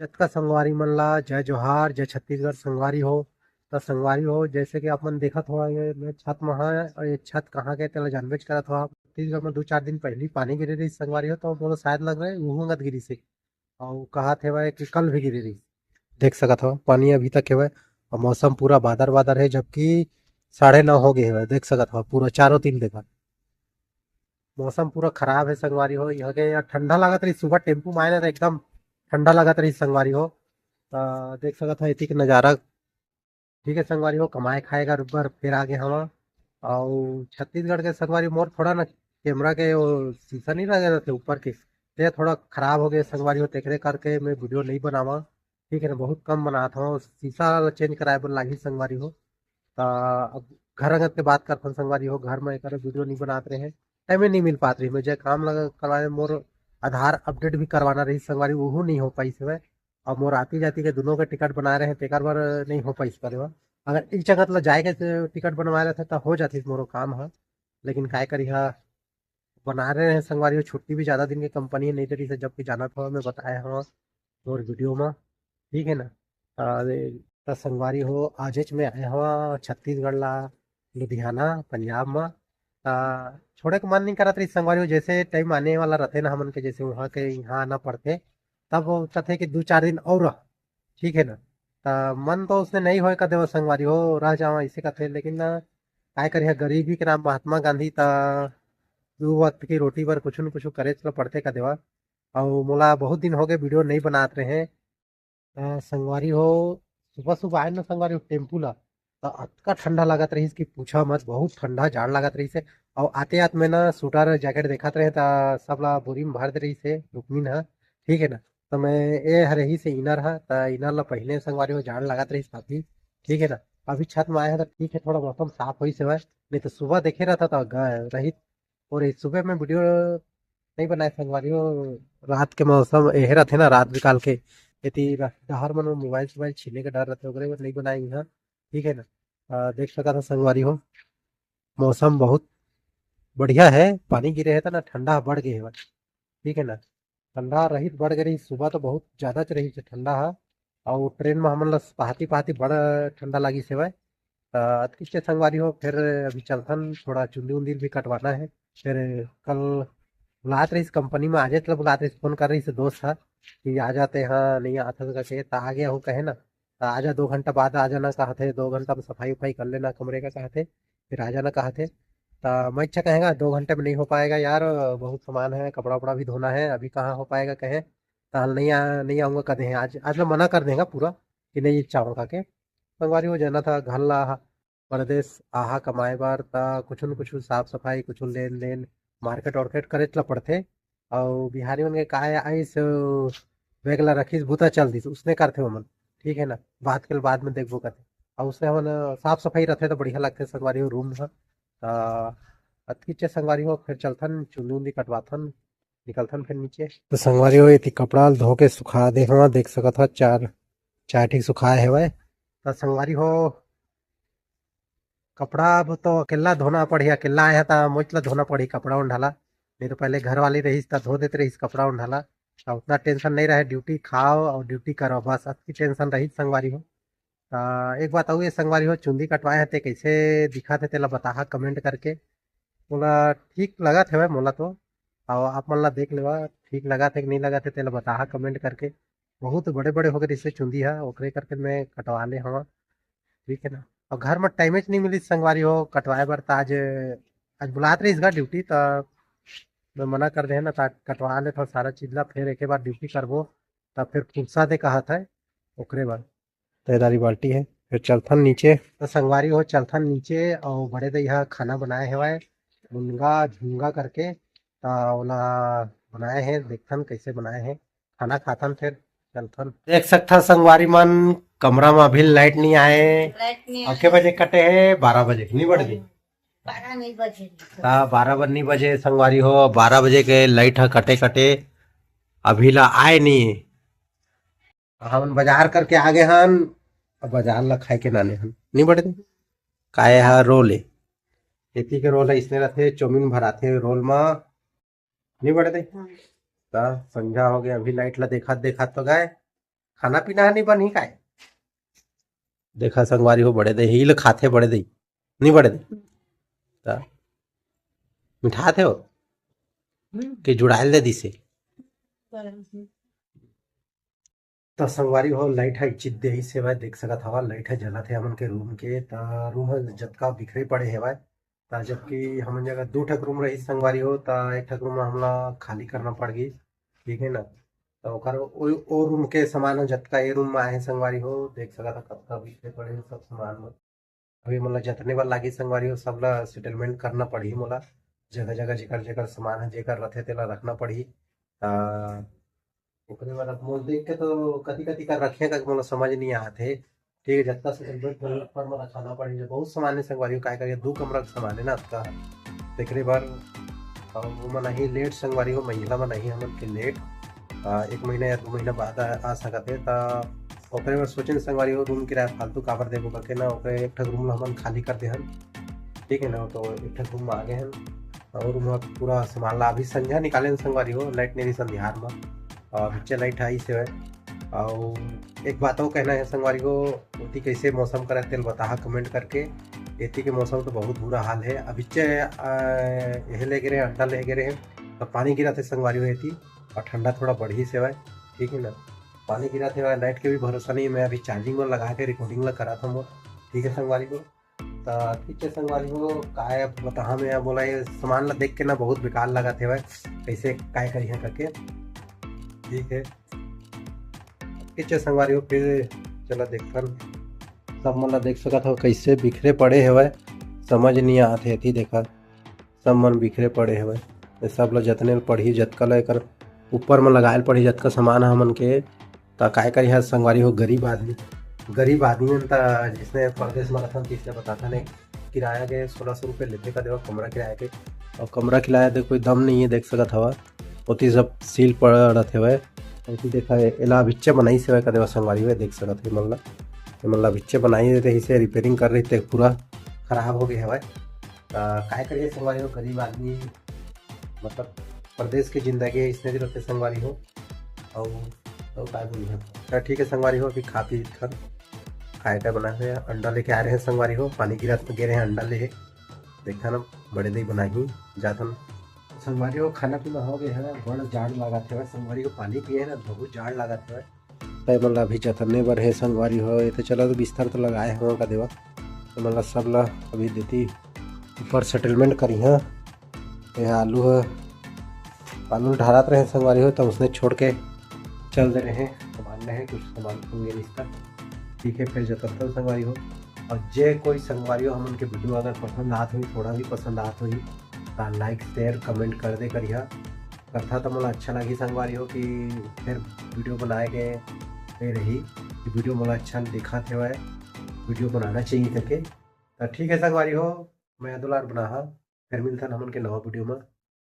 जतका संगवारी मन ला जय जोहार, जय छत्तीसगढ़ संगवारी हो। त संगवारी हो, जैसे कि आप मन देखत हो ये छत म है और ये छत कहाँ के तेला जानबेच करत हो। छत्तीसगढ़ में 2-4 दिन पहले पानी गिरे रही संगवारी हो, तो मोला शायद लग रहा है उहूँगत गिरी से। और कहत हेवय कि कल भी गिरे रही। देख सकत हो पानी अभी तक हेवय और मौसम पूरा बादर बादर है, जबकि 9:30 हो गए हेवय। देख सकत हो पूरा चारों तीन देखा मौसम पूरा खराब है संगवारी हो। यहाँ के यहाँ ठंडा लागत रही, सुबह टेम्पू में आए ना तो एकदम ठंडा लागत रही संगवारी हो। देख सकत हो इति के नज़ारा। ठीक है संगवारी हो, कमाए खाएगा बर फिर आगे हम। और छत्तीसगढ़ के संगवारी मोर थोड़ा ना कैमरा के वो शीशा नहीं लगे रहते ऊपर के, ते थोड़ा खराब हो गए संगवारी हो, तेकरे करके मैं वीडियो नहीं बनावा। ठीक है ना, बहुत कम बनाता हूँ, शीशा चेंज कराए बर लागी संगवारी हो। अब घर अंगत के बात करथन संगवारी हो, घर में एकर वीडियो नहीं बनात रहे हैं। टाइम नहीं मिल पात रही मुझे, काम लगा करवाने मोर आधार अपडेट भी करवाना रही संगवारी, वो नहीं हो पाई से। और मोर आती जाती के दोनों के टिकट बनाए रहे तेकर बर नहीं हो पाइस करे बा। अगर एक जगह ल जाए के टिकट बनवाए रहे तो हो जाती मोरो काम है। लेकिन काय करी हा, बना रहे हैं संगवारी हो, छुट्टी भी ज्यादा दिन की कंपनी नहीं दे रही से, जबकि जाना था मैं बताया हूँ मोर वीडियो में। ठीक है ना। संगवारी हो आजेच में आया हुआ छत्तीसगढ़ ला, लुधियाना पंजाब में। छोड़े के मन नहीं करत रही संगवारी हो, जैसे टाइम आने वाला रहते ना हमन के, जैसे वहाँ के यहाँ आना पड़ते तब वो कथे कि 2-4 दिन और रह। ठीक है ना। मन तो उसने नहीं होए कदे वो संगवारी हो रह जावा ऐसे कथे, लेकिन काय करी गरीबी के नाम महात्मा गांधी ता 2 वक्त की रोटी बर कुछ न कुछ करे तो पड़ते का देवा। और मोला बहुत दिन हो गए वीडियो नहीं बनाते रहे। संगवारी हो, सुबह सुबह आए ना संगवारी हो टेम्पू ला, तो अतका ठंडा लागत रही कि पूछा मत, बहुत ठंडा जाड़ लागत रही से। और आते आते में ना स्वेटर जैकेट देखत रहे ता सब ला बोरी में भर दे रही से रुक्मिन हा। ठीक है ना। तो मैं ए हरे ही से इनर हा, ता इनर ला पहले संगवारी हो जाड़ लागत रही काफी। ठीक है ना। अभी छत में आया है तो ठीक है, थोड़ा मौसम साफ हुई से वह, नहीं तो सुबह देखे रहा था तो रही। और इस सुबह में वीडियो नहीं बनाए संगवारी हो, रात के मौसम एहे रहते ना रात निकाल के यदि डहर मन में मोबाइल सोबाइल छीने के डर रहते ओकरे बर नहीं बनाई यहाँ। ठीक है ना। देख सका था संगवारी हो, मौसम बहुत बढ़िया है, पानी गिरे है तो ना ठंडा बढ़ गए है। ठीक है ना। ठंडा रही बढ़ गई सुबह तो बहुत ज्यादा च रही ठंडा है। और ट्रेन में हमन ला पहाती पहाती बड़ा ठंडा लगी से वह। अतकिच के संगवारी हो, फिर अभी चलथन थोड़ा चुंदी उन्दी भी कटवाना है। फिर कल बुलात रही कंपनी में, आजे तक बुलात रही, फोन कर रही से दोस्त था कि आ जाते हैं नहीं आता तो कहे तो आ गया हूँ कहे ना। तो आजा 2 घंटा बाद आ जाना कहा थे, 2 घंटा में सफाई उफाई कर लेना कमरे का कहा थे, फिर आ जाना कहा थे। तो मैं अच्छा कहेगा 2 घंटे में नहीं हो पाएगा यार, बहुत सामान है, कपड़ा उपड़ा भी धोना है, अभी कहाँ हो पाएगा कहे। तो हाल नहीं आऊँगा कदे हैं, आज आज मैं मना कर देगा पूरा कि नहीं चाहूँगा के। संगवारी हो जाना था घर ला परदेस आहा कमाए बार ता कुछ न कुछ साफ सफाई कुछ लेन देन मार्केट वार्केट करे ला पड़थे। और बिहारी मन के काय आइस बेग ला रखिस भूता चल दिस उसने करथे ओमन। ठीक है ना। बात के बाद में देखबो करथे। और उससे हमन साफ सफाई रहथे तो बढ़िया लगथे संगवारी हो रूम ह। अतकिच संगवारी हो फिर चलथन चुंदी उन्दी कटवाथन, निकलथन फिर नीचे। तो संगवारी हो इति कपड़ा धो के सुखा दे हवा, देख सकत हो चार चार ठीक सुखाए हेवय। तो संगवारी हो कपड़ा अब तो अकेला धोना पड़ी, अकेला आया था मुझ ला धोना पड़ी कपड़ा उंढाला, नहीं तो पहले घर वाली रहीस तो धो देते रहीस कपड़ा उंढाला। तो उतना टेंशन नहीं रहे, ड्यूटी खाओ और ड्यूटी करो बस, अतकी टेंशन रही संगवारी हो। एक बात और ये संगवारी हो, चुंदी कटवाए थे कैसे दिखा थे तेला बता कमेंट करके। मोला ठीक लगा थे भाई मोला तो। और आप मन ला देख लेवा ठीक लगा थे कि नहीं लगा थे तेला बता कमेंट करके। बहुत बड़े बड़े हो गए इससे चुंदी है ओकरे करके मैं कटवा ले हवा। ठीक है ना। और घर में टाइम नहीं मिली संगवारी हो कटवाए बर, तो आज आज बुलात रही इसका ड्यूटी, तो मैं मना कर दे ना, तो कटवा ले थोड़ा सारा चीज ला, फिर एक बार ड्यूटी करबो तब फिर फुर्सा दे कहा था ओकरे बार। तेदारी बाल्टी है, फिर चलथन नीचे। तो संगवारी हो चलथन नीचे और बड़े दई खाना बनाए हेवाय मुनगा झुंगा करके, तो ओला बनाए हैं, देखथन कैसे बनाए हैं, खाना खाथन फिर चलथन। देख सकथा संगवारी मन कमरा में अभी लाइट नहीं आए। और के बजे कटे है 12 बजे नहीं बढ़ गई। 12 नहीं बजे। 12 बजे नहीं बजे संगवारी हो, 12 बजे के लाइट है कटे कटे अभी ला आए नहीं। हम बाजार करके आ गए हन, अब बाजार ला खाए के नाने हन नहीं बढ़े काहे हा रोल है, खेती के रोल है इसने रहते चौमिन भराथे रोल में नहीं बढ़े ता संझा हो गया अभी लाइट ला देखा देखा तो गए खाना पीना नहीं बनी काय देखा संगवारी हो बड़े दे ही ल खाथे बड़े दे नहीं बड़े दे ता मिठा थे हो कि जुड़ाइल दे दिसे तो संगवारी हो लाइट है चित दे से भाई देख सकत हवा लाइट है जला थे हमन के रूम के ता रूम है जतका बिखरे पड़े है भाई ता जबकि हमन जगह दो ठक रूम रही संगवारी हो ता एक ठक रूम हमला खाली करना पड़ गई ठीक है ना तो ओकर ओ रूम के सामान जतका ये रूम में आए हैं संगवारी हो देख सकत था कतका बिखरे पड़े हैं सब सामान में अभी मोला जतने बार लागी संगवारी हो सब ला सेटलमेंट करना पड़ही मोला जगह जगह जेकर जेकर सामान है जेकर रथे तेला रखना पड़ही ता ओकरे बाद अब मोल देख के तो कति कति कर रखे का मोला समझ नहीं आत है ठीक है जत्ता सेटलमेंट ऊपर में रखाना पड़ी बहुत सामान है संगवारी हो काय करिए दो कमरा का सामान है ना आपका तेकरे बार वो मन नहीं लेट संगवारी हो महिला में नहीं हमन के लेट एक महीना या 2 महीना बाद आ सकत है ता ओकरे बार सोचे संगवारी हो रूम किराया फालतू काबर देबो करके ना ओकरे एक ठक रूम हमन खाली कर देहन ठीक है ना तो एक ठक रूम में आ गए हैं और रूम पूरा सामान ला अभी संध्या निकाले संगवारी हो लाइट नहीं संध्यार में और नीचे लाइट आई से है और एक बात और कहना है संगवारी को उती कैसे मौसम करा तेल बता कमेंट करके एती के मौसम तो बहुत बुरा हाल है अभी यह ले गिरे अंडा ले गिरे हैं तो पानी गिरा थे संगवारी हुई थी और ठंडा थोड़ा बढ़ी से है ठीक है ना पानी गिरा थे लाइट के भी भरोसा नहीं मैं अभी चार्जिंग में लगा के रिकॉर्डिंग ला करा था वो ठीक है संगवारी को तो ठीक है संगवारी को काय बता मैं बोला ये सामान ला देख के ना बहुत बेकार लगा थे भाई कैसे काय करी है करके ठीक है ठीक है संगवारी हो फिर चला देखकर सब मन देख सकत हो कैसे बिखरे पड़े है समझ नहीं आते थी देखा सब मन बिखरे पड़े है सब ला जतने पढ़ी जतका ला एकर ऊपर में लगाए पड़ी जतका सामान हमन के ता काय करी है संगवारी हो गरीब आदमी जिसने परदेश में रखा किसने बताता नहीं किराया के 1600 रुपये लेते का देवा कमरा किराया के और कमरा किराया दे कोई दम नहीं है देख सकत हवा ओती सब सील पड़ रहे हुए ऐसी देखा एला बिच्चे बनाई से का देवा संगवारी हुए देख सकत है मतलब बिच्चे बनाई रही से रिपेयरिंग कर रही थे पूरा खराब हो गया है काय करिए संगवारी हो गरीब आदमी मतलब प्रदेश की जिंदगी है इसने भी रहते संगवारी हो और काय बोलिए ठीक है संगवारी हो अभी खा पी कर खाए का बना है अंडा लेके आ रहे हैं संगवारी हो पानी गिरा तो गिरे हैं अंडा ले देखा ना बड़े दही बनाई जातन संगवारी को खाना पीना हो गया है ना बड़ जाड़ लगा थे संगवारी को पानी पिए ना बहुत जाड़ लगा थे तय मतलब अभी जतने बर है संगवारी हो ये तो चलो तो बिस्तर तो लगाए हैं का देवा तो मतलब सब ला अभी देती ऊपर सेटलमेंट करी है यहाँ आलू ढारत रहे संगवारी हो तो उसने छोड़ के चल दे रहे हैं सामान रहे कुछ सामान होंगे रिश्ता ठीक है फिर जतन तो संगवारी हो और जे कोई संगवारी हो हम उनके वीडियो अगर पसंद आत हुई थोड़ा भी पसंद आत हुई तो लाइक शेयर कमेंट कर दे करिए करता तो मुझे अच्छा लगी संगवारी हो कि फिर वीडियो बनाए गए फिर रही वीडियो मुझे अच्छा दिखा थे वह वीडियो बनाना चाहिए करके तो ठीक है संगवारी हो मैं दुलार बना फिर मिलता हम उनके नवा वीडियो में।